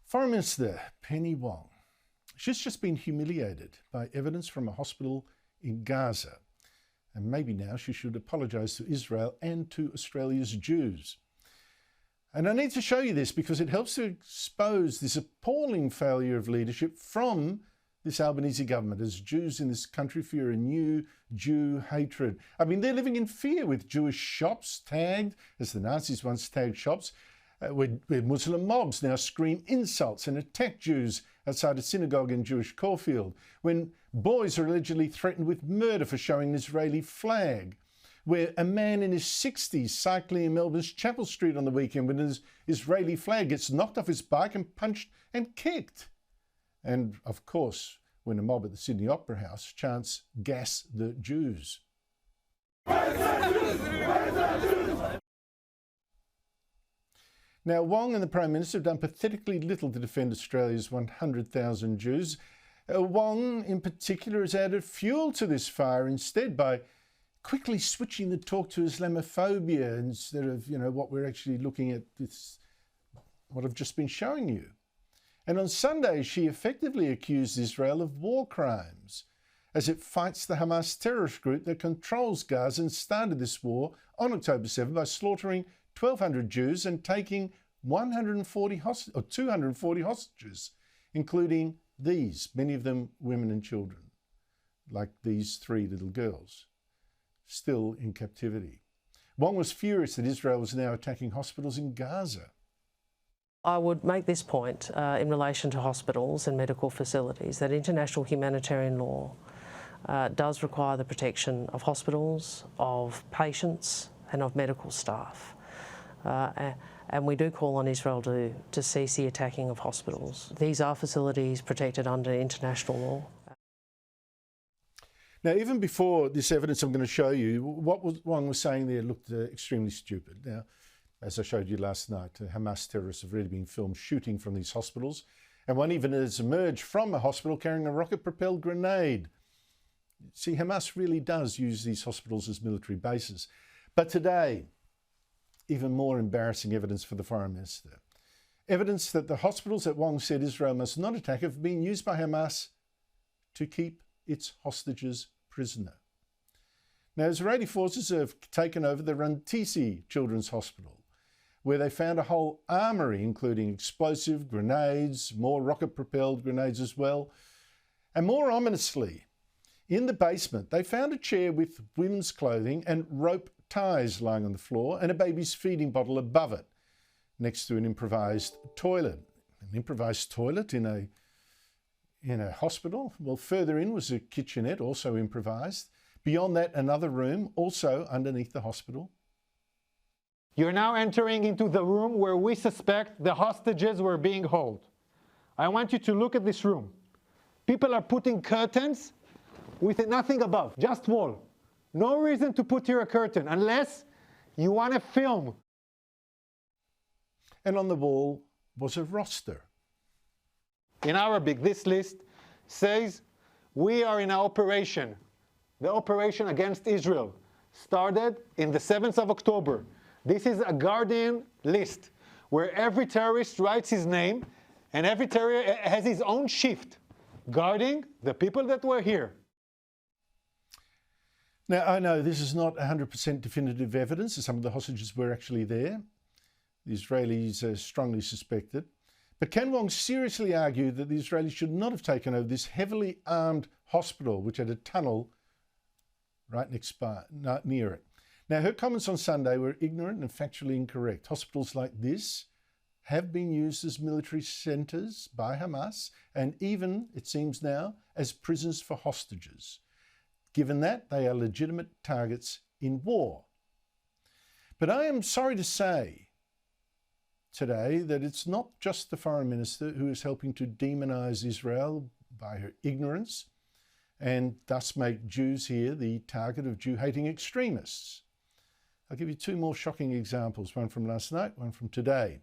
Foreign Minister Penny Wong. She's just been humiliated by evidence from a hospital in Gaza. And maybe now she should apologise to Israel and to Australia's Jews. And I need to show you this because it helps to expose this appalling failure of leadership from this Albanese government as Jews in this country fear a new Jew hatred. I mean, they're living in fear with Jewish shops tagged, as the Nazis once tagged shops, where Muslim mobs now scream insults and attack Jews outside a synagogue in Jewish Caulfield, when boys are allegedly threatened with murder for showing an Israeli flag, where a man in his 60s cycling in Melbourne's Chapel Street on the weekend when his Israeli flag gets knocked off his bike and punched and kicked. And, of course, when a mob at the Sydney Opera House chants, "Gas the Jews." Now, Wong and the Prime Minister have done pathetically little to defend Australia's 100,000 Jews. Wong, in particular, has added fuel to this fire instead by quickly switching the talk to Islamophobia instead of, what we're actually looking at, what I've just been showing you. And on Sunday, she effectively accused Israel of war crimes as it fights the Hamas terrorist group that controls Gaza and started this war on October 7 by slaughtering 1,200 Jews and taking 240 hostages, including these, many of them women and children, like these 3 little girls, still in captivity. Wong was furious that Israel was now attacking hospitals in Gaza. I would make this point in relation to hospitals and medical facilities, that international humanitarian law does require the protection of hospitals, of patients and of medical staff. And we do call on Israel to cease the attacking of hospitals. These are facilities protected under international law. Now, even before this evidence I'm going to show you, what Wong was saying there looked extremely stupid. Now, as I showed you last night, Hamas terrorists have really been filmed shooting from these hospitals, and one even has emerged from a hospital carrying a rocket-propelled grenade. See, Hamas really does use these hospitals as military bases. But today, even more embarrassing evidence for the Foreign Minister. Evidence that the hospitals that Wong said Israel must not attack have been used by Hamas to keep its hostages prisoner. Now, Israeli forces have taken over the Rantisi Children's Hospital, where they found a whole armoury, including explosive grenades, more rocket-propelled grenades as well. And more ominously, in the basement, they found a chair with women's clothing and rope ties lying on the floor and a baby's feeding bottle above it, next to an improvised toilet. An improvised toilet in a hospital? Well, further in was a kitchenette, also improvised. Beyond that, another room, also underneath the hospital. You're now entering into the room where we suspect the hostages were being held. I want you to look at this room. People are putting curtains with nothing above, just wall. No reason to put here a curtain unless you want to film. And on the wall was a roster. In Arabic, this list says, we are in an operation. The operation against Israel started in the 7th of October. This is a Guardian list where every terrorist writes his name and every terrorist has his own shift guarding the people that were here. Now, I know this is not 100% definitive evidence that some of the hostages were actually there. The Israelis strongly suspect it. But can Wong seriously argue that the Israelis should not have taken over this heavily armed hospital, which had a tunnel right near it? Now, her comments on Sunday were ignorant and factually incorrect. Hospitals like this have been used as military centres by Hamas and even, it seems now, as prisons for hostages. Given that, they are legitimate targets in war. But I am sorry to say today that it's not just the Foreign Minister who is helping to demonise Israel by her ignorance and thus make Jews here the target of Jew-hating extremists. I'll give you 2 more shocking examples, one from last night, one from today.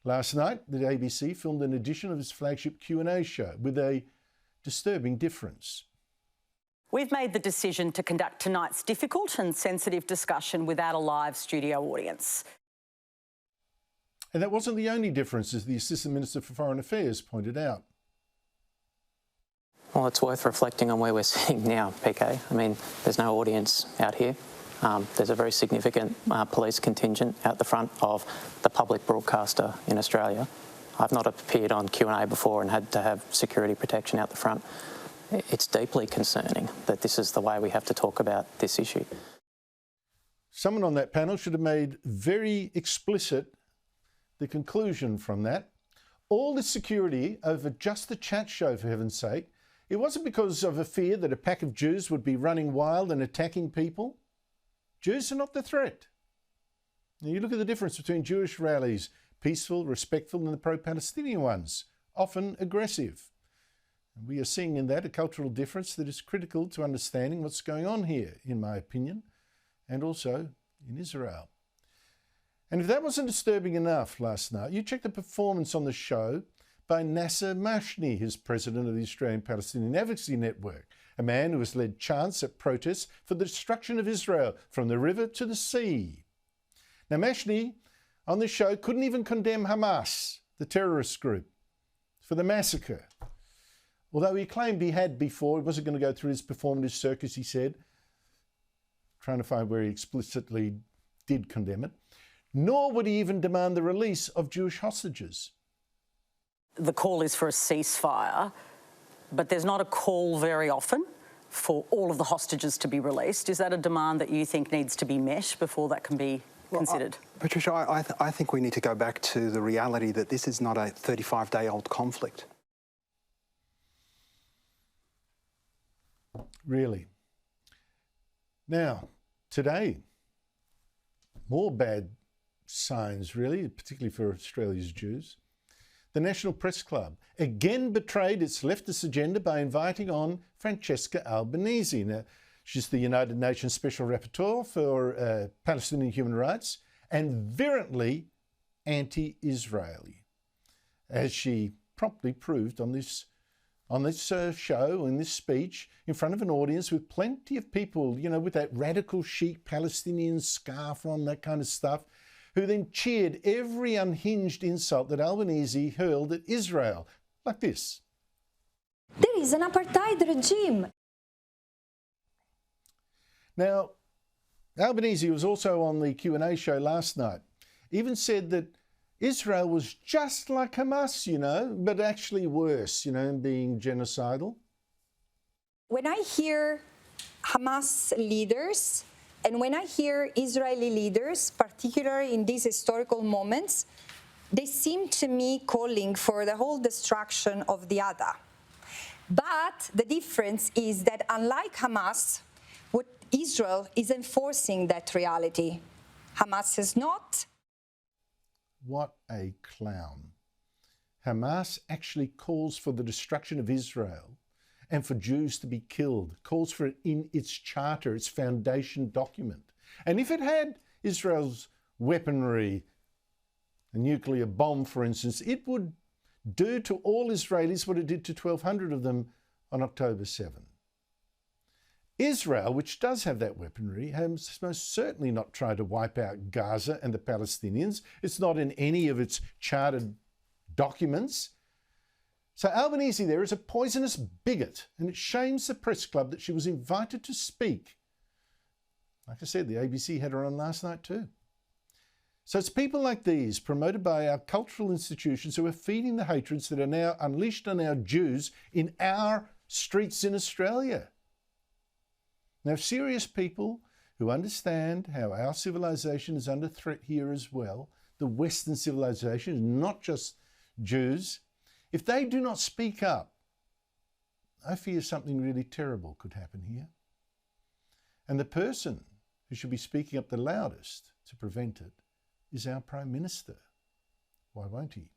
Last night, the ABC filmed an edition of its flagship Q&A show with a disturbing difference. We've made the decision to conduct tonight's difficult and sensitive discussion without a live studio audience. And that wasn't the only difference, as the Assistant Minister for Foreign Affairs pointed out. Well, it's worth reflecting on where we're sitting now, PK. I mean, there's no audience out here. There's a very significant police contingent out the front of the public broadcaster in Australia. I've not appeared on Q&A before and had to have security protection out the front. It's deeply concerning that this is the way we have to talk about this issue. Someone on that panel should have made very explicit the conclusion from that. All this security over just the chat show, for heaven's sake, it wasn't because of a fear that a pack of Jews would be running wild and attacking people. Jews are not the threat. Now, you look at the difference between Jewish rallies, peaceful, respectful, and the pro-Palestinian ones, often aggressive. And we are seeing in that a cultural difference that is critical to understanding what's going on here, in my opinion, and also in Israel. And if that wasn't disturbing enough last night, you check the performance on the show by Nasser Mashni, who's president of the Australian Palestinian Advocacy Network, a man who has led chants at protests for the destruction of Israel from the river to the sea. Now, Mashni on this show couldn't even condemn Hamas, the terrorist group, for the massacre. Although he claimed he had before, he wasn't going to go through his performative circus, he said, trying to find where he explicitly did condemn it, nor would he even demand the release of Jewish hostages. The call is for a ceasefire, but there's not a call very often for all of the hostages to be released. Is that a demand that you think needs to be met before that can be considered? Patricia, I think we need to go back to the reality that this is not a 35-day-old conflict. Really. Now, today, more bad signs, really, particularly for Australia's Jews. The National Press Club again betrayed its leftist agenda by inviting on Francesca Albanese. Now, she's the United Nations Special Rapporteur for Palestinian human rights and virulently anti-Israeli, as she promptly proved on this show, in this speech, in front of an audience with plenty of people, you know, with that radical chic Palestinian scarf on, that kind of stuff, who then cheered every unhinged insult that Albanese hurled at Israel, like this. There is an apartheid regime. Now, Albanese was also on the Q&A show last night, even said that Israel was just like Hamas, you know, but actually worse, you know, being genocidal. When I hear Hamas leaders and when I hear Israeli leaders, particularly in these historical moments, they seem to me calling for the whole destruction of the other. But the difference is that unlike Hamas, what Israel is enforcing that reality. Hamas is not. What a clown. Hamas actually calls for the destruction of Israel and for Jews to be killed, calls for it in its charter, its foundation document. And if it had Israel's weaponry, a nuclear bomb, for instance, it would do to all Israelis what it did to 1,200 of them on October 7. Israel, which does have that weaponry, has most certainly not tried to wipe out Gaza and the Palestinians. It's not in any of its chartered documents. So Albanese there is a poisonous bigot, and it shames the press club that she was invited to speak. Like I said, the ABC had her on last night too. So it's people like these, promoted by our cultural institutions, who are feeding the hatreds that are now unleashed on our Jews in our streets in Australia. Now, serious people who understand how our civilization is under threat here as well, the Western civilization, not just Jews, if they do not speak up, I fear something really terrible could happen here. And the person who should be speaking up the loudest to prevent it is our Prime Minister. Why won't he?